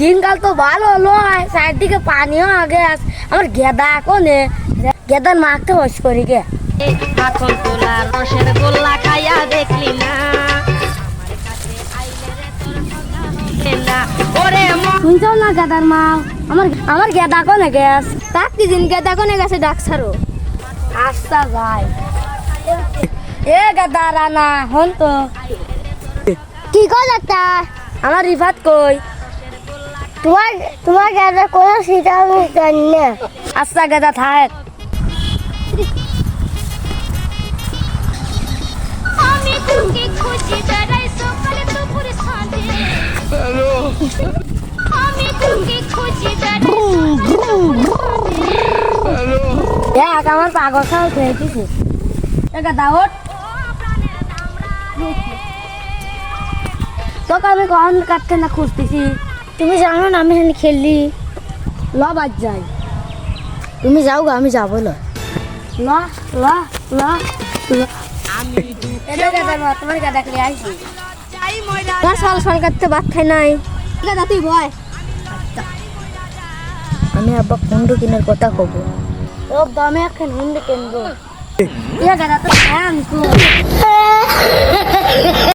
দিনকাল তো ভালো লয়, চারদিকে পানিও আগে আস। আমার গেদা কোনে গেদার মাখতে হস করি গে। মাখন তোলা রসের গোল্লা খাইয়া দেখলি না ওরে শুনছাও না গেদার মা? আমার গেদা কোনে গেছ? তাক কি দিন গেদা কোনে গেছে ডাক ছাড়ো। আচ্ছা ভাই। এ গেদা রানা হন তো কি কর একটা আমার রিফাত কই? তোমার গেদা কোনো সেটা আমি জানি না। আচ্ছা গেদা থাক। আমি তোকে খুঁজি বেড়াই সকালে দুপুরে সাঁঝে হ্যালো আমি তোকে খুঁজি বেড়াই দেখ আমার পাগল খাও খেয়েছিস। এ গেদা ওঠ। তোকে আমি কখন কাটতে না খুঁজতেছি। তুমি জানো না আমি এখানে খেললি। ল বাজ যাই। তুমি যাও গো, আমি যাবো না। ল ল ল ল। এটা গেদার মা, তোমার গেদা করে আইছি। সকাল সকাল কাটতে ভাত খাই নাই। গেদা তুই বয়। আমি আব্বা কুন্ডু কিনার কথা কব। ও দামে এখন হুন্ডে কেনবো। এ গেদা তো হ্যাঁ